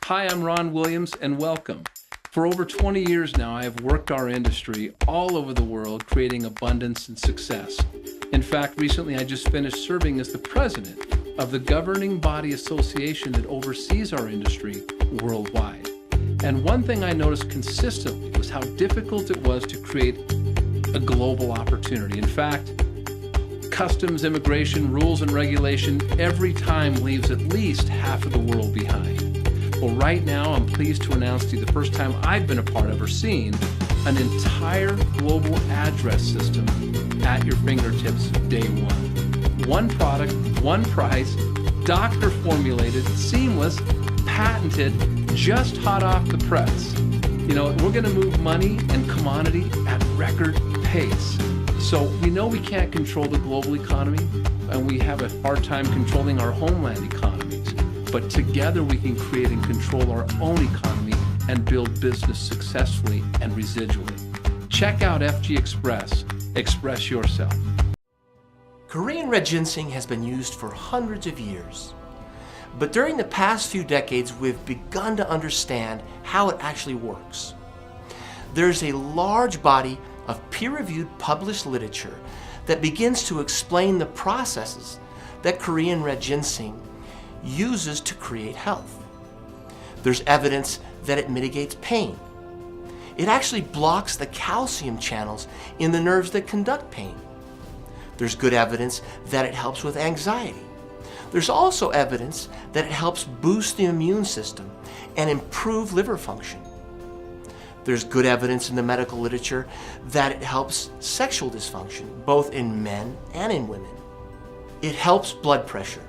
Hi, I'm Ron Williams, and welcome. For over 20 years now, I have worked our industry all over the world, creating abundance and success. In fact, recently I just finished serving as the president of the governing body association that oversees our industry worldwide. And one thing I noticed consistently was how difficult it was to create a global opportunity. In fact, customs, immigration, rules, and regulation every time leaves at least half of the world behind. Well, right now, I'm pleased to announce to you the first time I've been a part of or seen an entire global address system at your fingertips day one. One product, one price, doctor formulated, seamless, patented, just hot off the press. You know, we're going to move money and commodity at record pace. So we know we can't control the global economy, and we have a hard time controlling our homeland economies. But together we can create and control our own economy and build business successfully and residually. Check out FGXpress. Express yourself. Korean red ginseng has been used for hundreds of years. But during the past few decades, we've begun to understand how it actually works. There's a large body of peer-reviewed published literature that begins to explain the processes that Korean red ginseng uses to create health. There's evidence that it mitigates pain. It actually blocks the calcium channels in the nerves that conduct pain. There's good evidence that it helps with anxiety. There's also evidence that it helps boost the immune system and improve liver function. There's good evidence in the medical literature that it helps sexual dysfunction, both in men and in women. It helps blood pressure.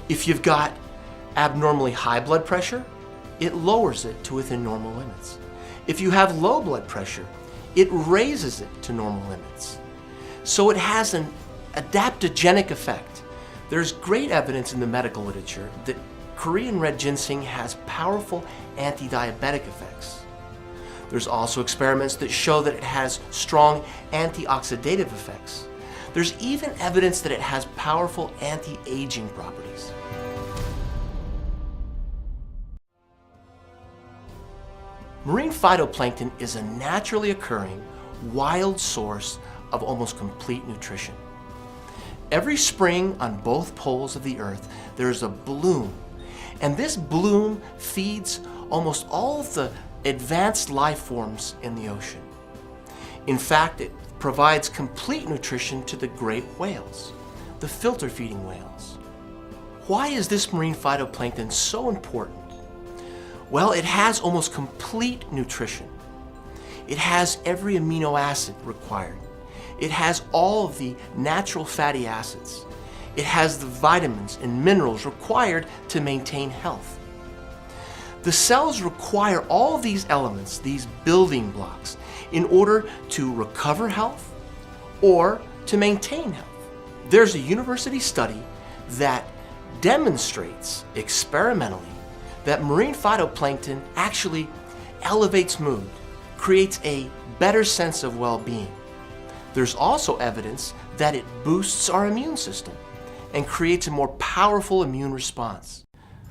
If you've got abnormally high blood pressure, it lowers it to within normal limits. If you have low blood pressure, it raises it to normal limits. So it has an adaptogenic effect. There's great evidence in the medical literature that Korean red ginseng has powerful anti-diabetic effects. There's also experiments that show that it has strong antioxidative effects. There's even evidence that it has powerful anti-aging properties. Marine phytoplankton is a naturally occurring, wild source of almost complete nutrition. Every spring on both poles of the earth, there's a bloom, and this bloom feeds almost all of the advanced life forms in the ocean. In fact, it provides complete nutrition to the great whales, the filter-feeding whales. Why is this marine phytoplankton so important? Well, it has almost complete nutrition. It has every amino acid required. It has all of the natural fatty acids. It has the vitamins and minerals required to maintain health. The cells require all of these elements, these building blocks, in order to recover health or to maintain health. There's a university study that demonstrates experimentally that marine phytoplankton actually elevates mood, creates a better sense of well-being. There's also evidence that it boosts our immune system and creates a more powerful immune response.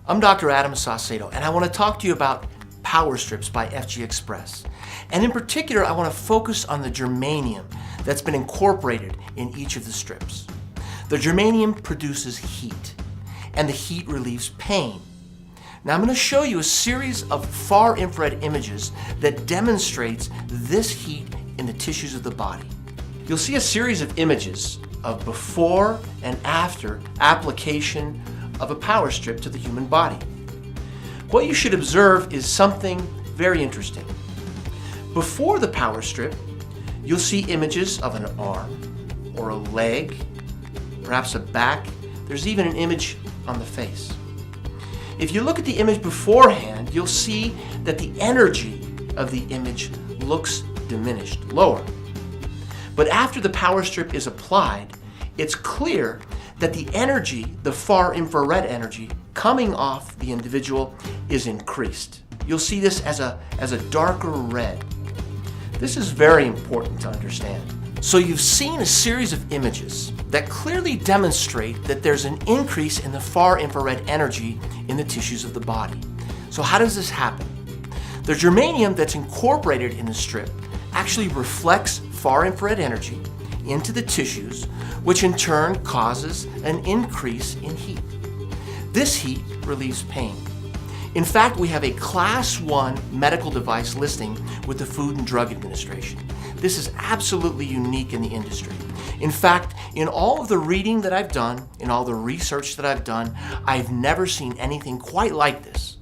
I'm Dr. Adam Saucedo, and I want to talk to you about Power Strips by FGXpress. And in particular, I want to focus on the germanium that's been incorporated in each of the strips. The germanium produces heat, and the heat relieves pain. Now I'm going to show you a series of far infrared images that demonstrates this heat in the tissues of the body. You'll see a series of images of before and after application of a power strip to the human body. What you should observe is something very interesting. Before the power strip, you'll see images of an arm or a leg, perhaps a back. There's even an image on the face. If you look at the image beforehand, you'll see that the energy of the image looks diminished, lower. But after the power strip is applied, it's clear that the energy, the far infrared energy, coming off the individual is increased. You'll see this as a darker red. This is very important to understand. So you've seen a series of images that clearly demonstrate that there's an increase in the far infrared energy in the tissues of the body. So how does this happen? The germanium that's incorporated in the strip actually reflects far infrared energy into the tissues, which in turn causes an increase in heat. This heat relieves pain. In fact, we have a Class 1 medical device listing with the Food and Drug Administration. This is absolutely unique in the industry. In fact, in all of the reading that I've done, in all the research that I've done, I've never seen anything quite like this.